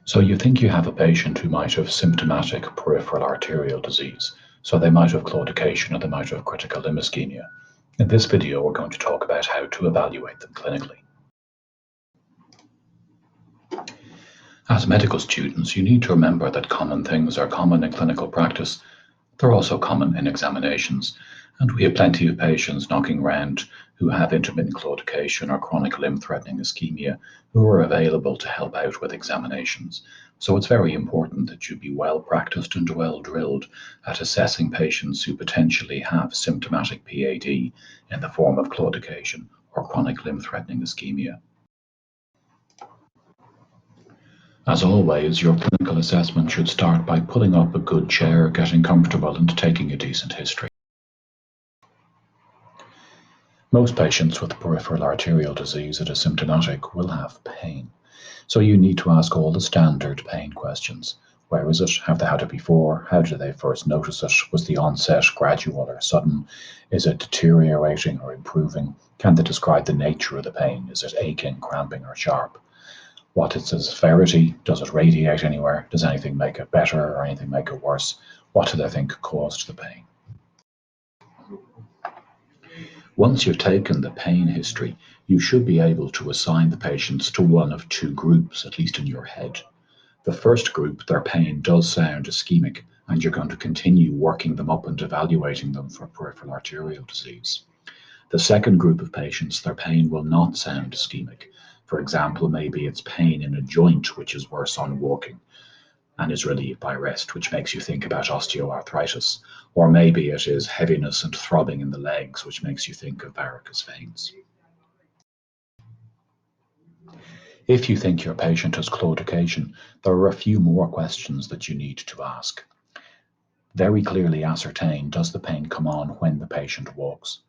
So you think you have a patient who might have symptomatic peripheral arterial disease. So they might have claudication or they might have critical limb ischemia. In this video, we're going to talk about how to evaluate them clinically. As medical students, you need to remember that common things are common in clinical practice. They're also common in examinations. And we have plenty of patients knocking around who have intermittent claudication or chronic limb-threatening ischemia who are available to help out with examinations. So it's very important that you be well practiced and well drilled at assessing patients who potentially have symptomatic PAD in the form of claudication or chronic limb-threatening ischemia. As always, your clinical assessment should start by pulling up a good chair, getting comfortable, and taking a decent history. Most patients with peripheral arterial disease that is symptomatic will have pain. So you need to ask all the standard pain questions. Where is it? Have they had it before? How did they first notice it? Was the onset gradual or sudden? Is it deteriorating or improving? Can they describe the nature of the pain? Is it aching, cramping, or sharp? What is the severity? Does it radiate anywhere? Does anything make it better or anything make it worse? What do they think caused the pain? Once you've taken the pain history, you should be able to assign the patients to one of two groups, at least in your head. The first group, their pain does sound ischemic, and you're going to continue working them up and evaluating them for peripheral arterial disease. The second group of patients, their pain will not sound ischemic. For example, maybe it's pain in a joint, which is worse on walking and is relieved by rest, which makes you think about osteoarthritis. Or maybe it is heaviness and throbbing in the legs, which makes you think of varicose veins. If you think your patient has claudication, there are a few more questions that you need to ask. Very clearly ascertain, does the pain come on when the patient walks?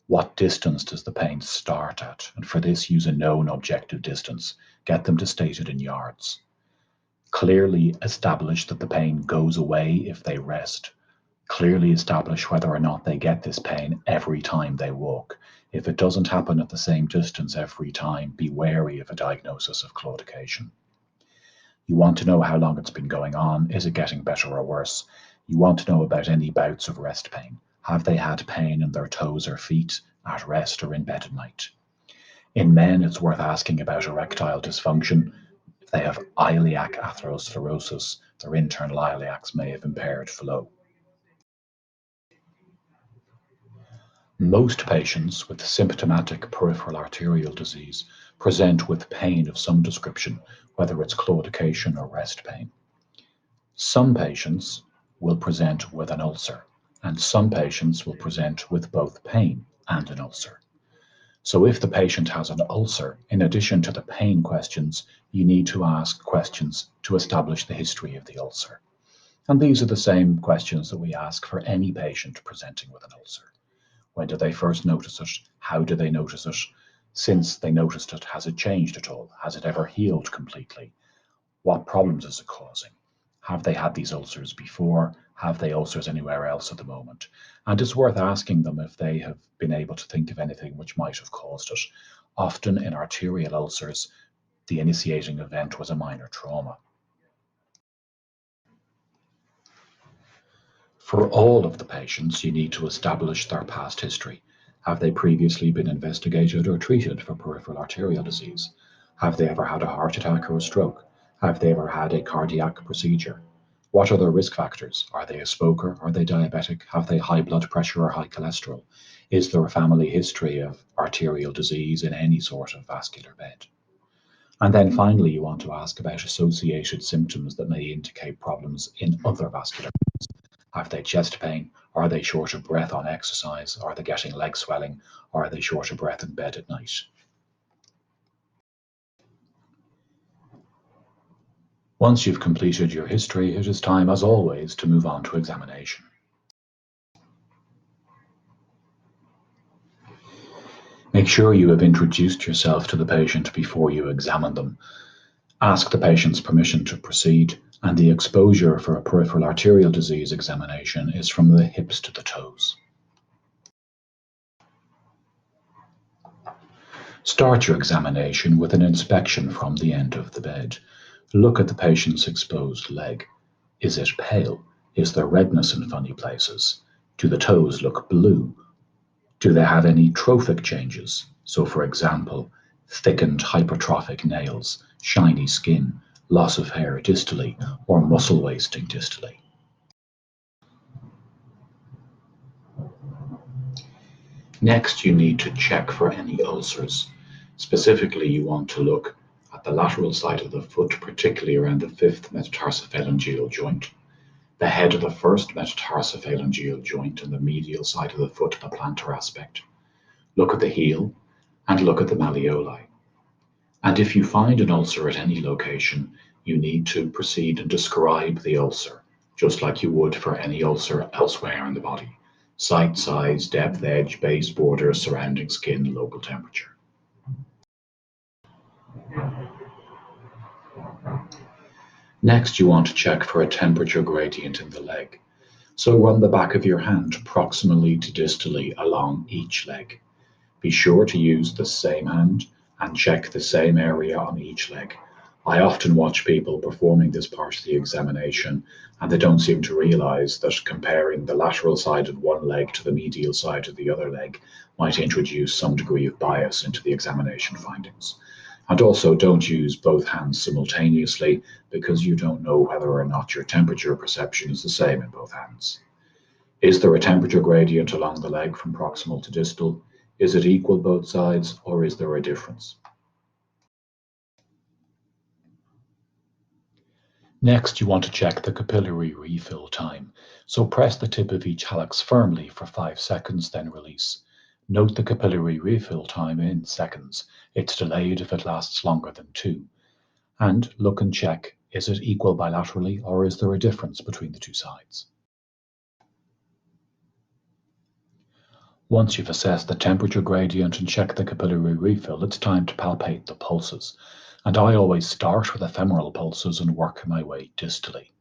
What distance does the pain start at? And for this, use a known objective distance. Get them to state it in yards. Clearly establish that the pain goes away if they rest. Clearly establish whether or not they get this pain every time they walk. If it doesn't happen at the same distance every time, be wary of a diagnosis of claudication. You want to know how long it's been going on. Is it getting better or worse? You want to know about any bouts of rest pain. Have they had pain in their toes or feet at rest or in bed at night? In men, it's worth asking about erectile dysfunction. If they have iliac atherosclerosis, their internal iliacs may have impaired flow. Most patients with symptomatic peripheral arterial disease present with pain of some description, whether it's claudication or rest pain. Some patients will present with an ulcer, and some patients will present with both pain and an ulcer. So if the patient has an ulcer, in addition to the pain questions, you need to ask questions to establish the history of the ulcer. And these are the same questions that we ask for any patient presenting with an ulcer. When did they first notice it? How did they notice it? Since they noticed it, has it changed at all? Has it ever healed completely? What problems is it causing? Have they had these ulcers before? Have they ulcers anywhere else at the moment? And it's worth asking them if they have been able to think of anything which might have caused it. Often in arterial ulcers, the initiating event was a minor trauma. For all of the patients, you need to establish their past history. Have they previously been investigated or treated for peripheral arterial disease? Have they ever had a heart attack or a stroke? Have they ever had a cardiac procedure? What are their risk factors? Are they a smoker? Are they diabetic? Have they high blood pressure or high cholesterol? Is there a family history of arterial disease in any sort of vascular bed? And then finally, you want to ask about associated symptoms that may indicate problems in other vascular beds. Have they chest pain? Are they short of breath on exercise? Are they getting leg swelling? Are they short of breath in bed at night? Once you've completed your history, it is time, as always, to move on to examination. Make sure you have introduced yourself to the patient before you examine them. Ask the patient's permission to proceed, and the exposure for a peripheral arterial disease examination is from the hips to the toes. Start your examination with an inspection from the end of the bed. Look at the patient's exposed leg. Is it pale? Is there redness in funny places? Do the toes look blue? Do they have any trophic changes? So, for example, thickened hypertrophic nails, shiny skin, loss of hair distally, or muscle wasting distally. Next, you need to check for any ulcers. Specifically, you want to look at the lateral side of the foot, particularly around the fifth metatarsophalageal joint, the head of the first metatarsophalageal joint, and the medial side of the foot, the plantar aspect. Look at the heel and look at the malleoli. And if you find an ulcer at any location, you need to proceed and describe the ulcer, just like you would for any ulcer elsewhere in the body. Site size, depth edge, base border, surrounding skin, local temperature. Next, you want to check for a temperature gradient in the leg. So run the back of your hand proximally to distally along each leg. Be sure to use the same hand and check the same area on each leg. I often watch people performing this part of the examination, and they don't seem to realize that comparing the lateral side of one leg to the medial side of the other leg might introduce some degree of bias into the examination findings. And also, don't use both hands simultaneously because you don't know whether or not your temperature perception is the same in both hands. Is there a temperature gradient along the leg from proximal to distal? Is it equal both sides, or is there a difference? Next, you want to check the capillary refill time. So press the tip of each hallux firmly for 5 seconds, then release. Note the capillary refill time in seconds. It's delayed if it lasts longer than 2. And look and check, is it equal bilaterally, or is there a difference between the two sides? Once you've assessed the temperature gradient and checked the capillary refill, it's time to palpate the pulses. And I always start with ephemeral pulses and work my way distally.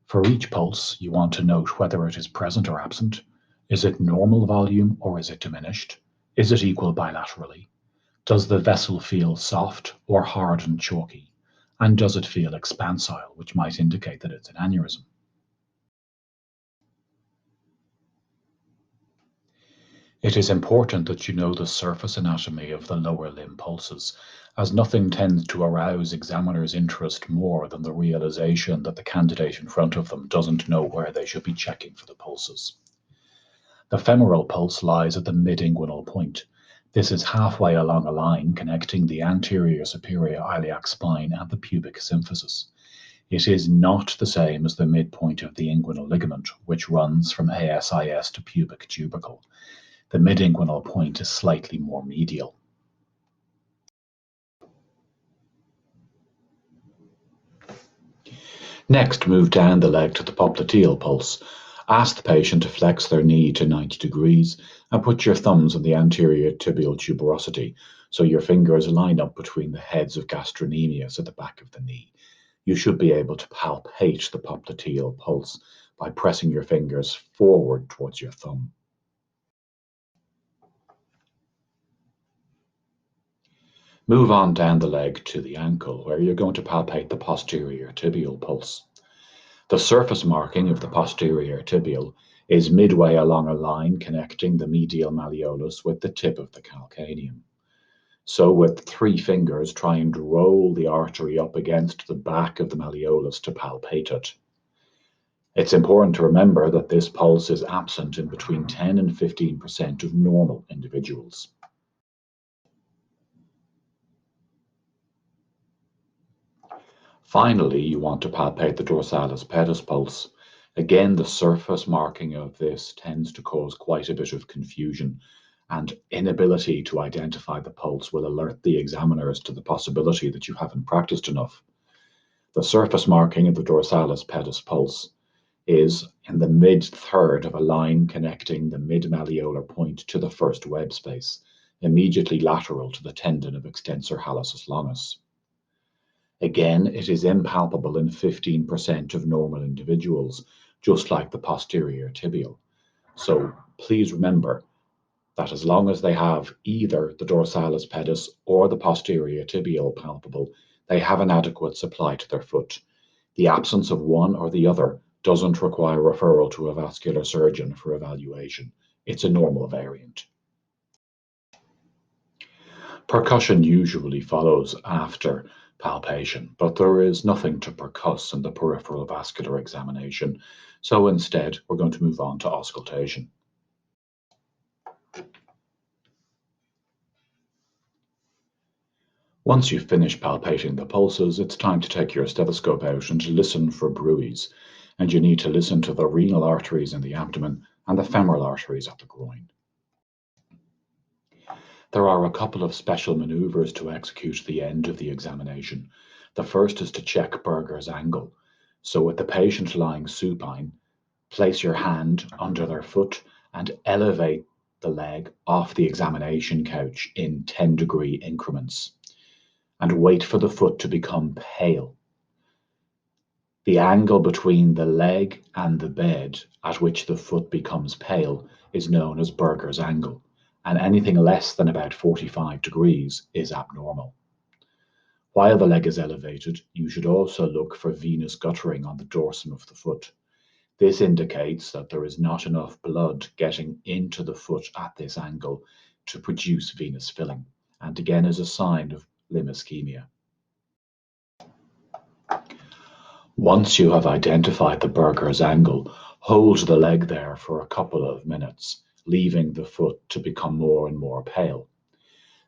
For each pulse, you want to note whether it is present or absent. Is it normal volume or is it diminished? Is it equal bilaterally? Does the vessel feel soft or hard and chalky? And does it feel expansile, which might indicate that it's an aneurysm? It is important that you know the surface anatomy of the lower limb pulses, as nothing tends to arouse examiners' interest more than the realization that the candidate in front of them doesn't know where they should be checking for the pulses. The femoral pulse lies at the mid-inguinal point. This is halfway along a line connecting the anterior superior iliac spine and the pubic symphysis. It is not the same as the midpoint of the inguinal ligament, which runs from ASIS to pubic tubercle. The mid-inguinal point is slightly more medial. Next, move down the leg to the popliteal pulse. Ask the patient to flex their knee to 90 degrees and put your thumbs on the anterior tibial tuberosity so your fingers line up between the heads of gastrocnemius at the back of the knee. You should be able to palpate the popliteal pulse by pressing your fingers forward towards your thumb. Move on down the leg to the ankle, where you're going to palpate the posterior tibial pulse. The surface marking of the posterior tibial is midway along a line connecting the medial malleolus with the tip of the calcaneum. So with 3 fingers, try and roll the artery up against the back of the malleolus to palpate it. It's important to remember that this pulse is absent in between 10 and 15% of normal individuals. Finally, you want to palpate the dorsalis pedis pulse. Again, the surface marking of this tends to cause quite a bit of confusion, and inability to identify the pulse will alert the examiners to the possibility that you haven't practiced enough. The surface marking of the dorsalis pedis pulse is in the mid-third of a line connecting the mid-malleolar point to the first web space, immediately lateral to the tendon of extensor hallucis longus. Again, it is impalpable in 15% of normal individuals, just like the posterior tibial. So please remember that as long as they have either the dorsalis pedis or the posterior tibial palpable, they have an adequate supply to their foot. The absence of one or the other doesn't require referral to a vascular surgeon for evaluation. It's a normal variant. Percussion usually follows after palpation, but there is nothing to percuss in the peripheral vascular examination, so instead we're going to move on to auscultation. Once you've finished palpating the pulses, it's time to take your stethoscope out and listen for bruits, and you need to listen to the renal arteries in the abdomen and the femoral arteries at the groin. There are a couple of special maneuvers to execute at the end of the examination. The first is to check Berger's angle. So with the patient lying supine, place your hand under their foot and elevate the leg off the examination couch in 10-degree increments, and wait for the foot to become pale. The angle between the leg and the bed at which the foot becomes pale is known as Berger's angle, and anything less than about 45 degrees is abnormal. While the leg is elevated, you should also look for venous guttering on the dorsum of the foot. This indicates that there is not enough blood getting into the foot at this angle to produce venous filling, and again is a sign of limb ischemia. Once you have identified the Berger's angle, hold the leg there for a couple of minutes, leaving the foot to become more and more pale.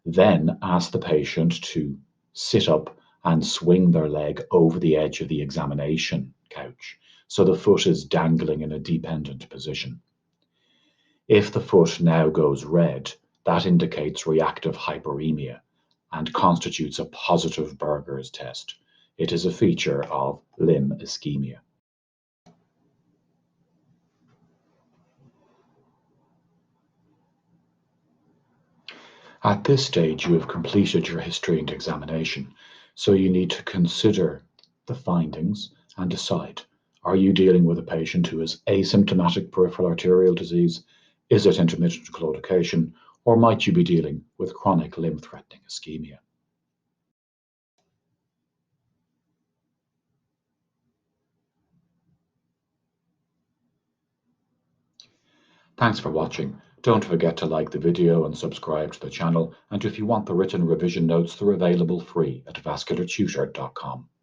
Then ask the patient to sit up and swing their leg over the edge of the examination couch, so the foot is dangling in a dependent position. If the foot now goes red, that indicates reactive hyperemia and constitutes a positive Berger's test. It is a feature of limb ischemia. At this stage, you have completed your history and examination, so you need to consider the findings and decide, are you dealing with a patient who has asymptomatic peripheral arterial disease? Is it intermittent claudication? Or might you be dealing with chronic limb-threatening ischemia? Thanks for watching. Don't forget to like the video and subscribe to the channel, and if you want the written revision notes, they're available free at vasculartutor.com.